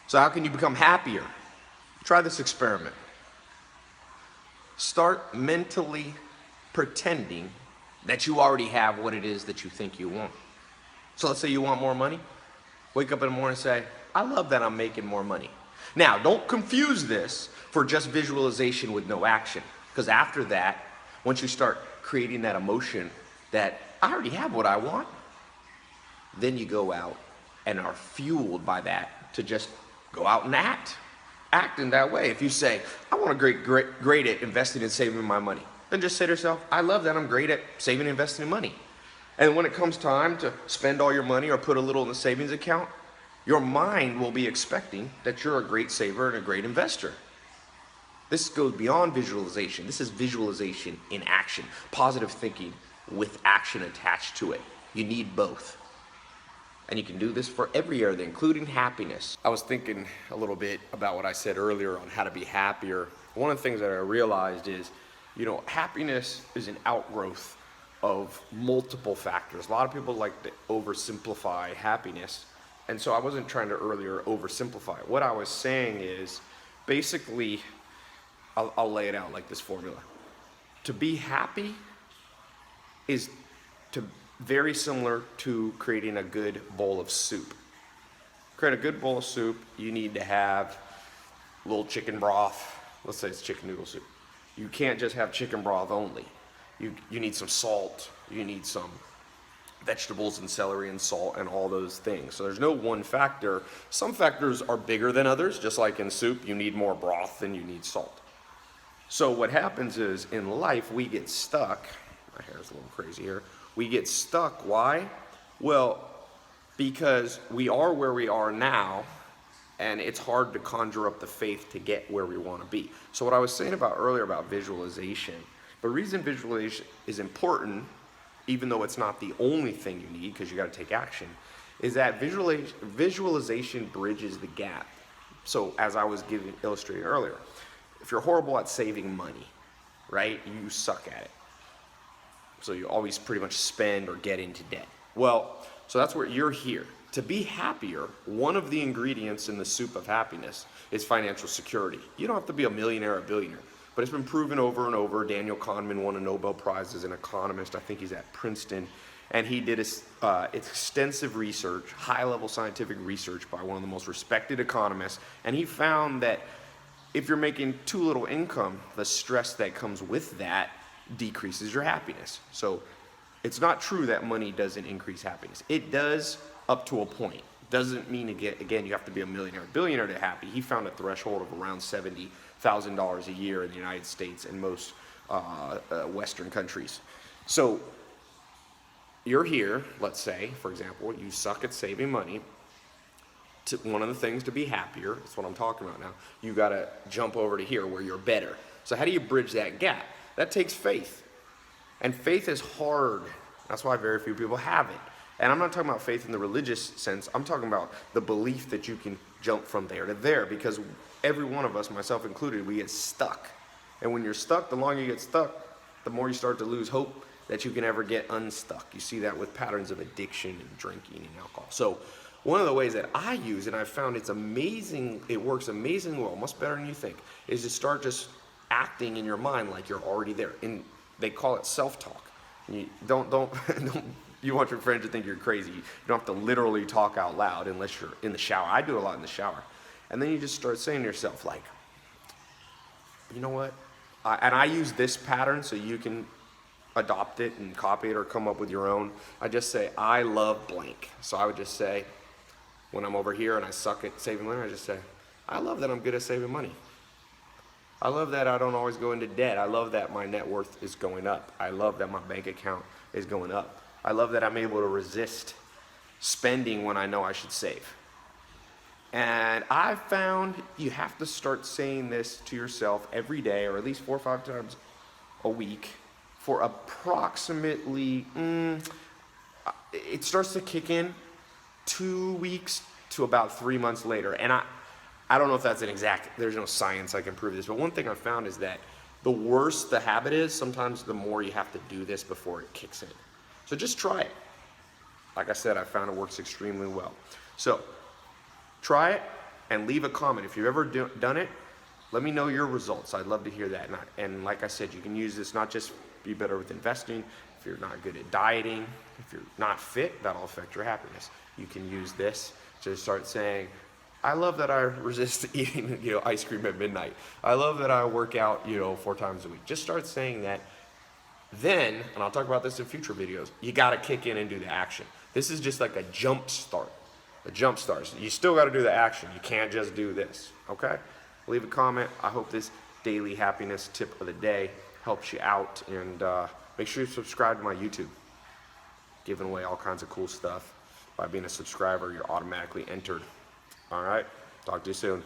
So how can you become happier? Try this experiment. Start mentally pretending that you already have what it is that you think you want. So let's say you want more money. Wake up in the morning and say, I love that I'm making more money. Now, don't confuse this for just visualization with no action. Because after that, once you start creating that emotion that I already have what I want, then you go out and are fueled by that to just go out and act in that way. If you say, I want to great at investing and saving my money, then just say to yourself, I love that I'm great at saving and investing in money. And when it comes time to spend all your money or put a little in the savings account, your mind will be expecting that you're a great saver and a great investor. This goes beyond visualization. This is visualization in action, positive thinking with action attached to it. You need both. And you can do this for every area, including happiness. I was thinking a little bit about what I said earlier on how to be happier. One of the things that I realized is, happiness is an outgrowth of multiple factors. A lot of people like to oversimplify happiness. And so I wasn't trying to earlier oversimplify it. What I was saying is, basically, I'll lay it out like this formula. To be happy is very similar to creating a good bowl of soup. Create a good bowl of soup, you need to have a little chicken broth. Let's say it's chicken noodle soup. You can't just have chicken broth only. You need some salt, you need some vegetables and celery and salt and all those things. So there's no one factor. Some factors are bigger than others, just like in soup, you need more broth than you need salt. So what happens is in life we get stuck. My hair's a little crazy here. We get stuck. Why? Well, because we are where we are now, and it's hard to conjure up the faith to get where we want to be. So what I was saying about earlier about visualization, the reason visualization is important, even though it's not the only thing you need, because you got to take action, is that visualization bridges the gap. So as I was illustrating earlier, if you're horrible at saving money, right, you suck at it. So you always pretty much spend or get into debt. Well, so that's where you're here. To be happier, one of the ingredients in the soup of happiness is financial security. You don't have to be a millionaire or a billionaire, but it's been proven over and over. Daniel Kahneman won a Nobel Prize as an economist. I think he's at Princeton. And he did extensive research, high-level scientific research by one of the most respected economists. And he found that if you're making too little income, the stress that comes with that decreases your happiness. So it's not true that money doesn't increase happiness. It does up to a point. Doesn't mean, again, you have to be a millionaire or billionaire to be happy. He found a threshold of around $70,000 a year in the United States and most Western countries. So you're here, let's say, for example, you suck at saving money. One of the things to be happier, that's what I'm talking about now, you got to jump over to here where you're better. So how do you bridge that gap? That takes faith. And faith is hard. That's why very few people have it. And I'm not talking about faith in the religious sense. I'm talking about the belief that you can jump from there to there, because every one of us, myself included, we get stuck. And when you're stuck, the longer you get stuck, the more you start to lose hope that you can ever get unstuck. You see that with patterns of addiction and drinking and alcohol. So one of the ways that I use, and I've found it's amazing, it works amazingly well, much better than you think, is to start just acting in your mind like you're already there. And they call it self-talk. You don't you want your friends to think you're crazy. You don't have to literally talk out loud unless you're in the shower. I do a lot in the shower. And then you just start saying to yourself, like, you know what? And I use this pattern so you can adopt it and copy it or come up with your own. I just say, I love blank. So I would just say, when I'm over here and I suck at saving money, I just say, I love that I'm good at saving money. I love that I don't always go into debt. I love that my net worth is going up. I love that my bank account is going up. I love that I'm able to resist spending when I know I should save. And I've found you have to start saying this to yourself every day, or at least 4 or 5 times a week, for approximately, it starts to kick in 2 weeks to about 3 months later. And I don't know if that's an exact, there's no science I can prove this, but one thing I've found is that the worse the habit is, sometimes the more you have to do this before it kicks in. So just try it. Like I said, I found it works extremely well. So try it, and leave a comment. If you've ever done it, let me know your results. I'd love to hear that. And like I said, you can use this not just be better with investing. If you're not good at dieting, if you're not fit, that'll affect your happiness. You can use this to start saying, I love that I resist eating, ice cream at midnight. I love that I work out, 4 times a week. Just start saying that. Then, and I'll talk about this in future videos, you got to kick in and do the action. This is just like a jump start. A jump start. You still got to do the action. You can't just do this, okay? Leave a comment. I hope this daily happiness tip of the day helps you out. And make sure you subscribe to my YouTube. Giving away all kinds of cool stuff. By being a subscriber, you're automatically entered. All right? Talk to you soon.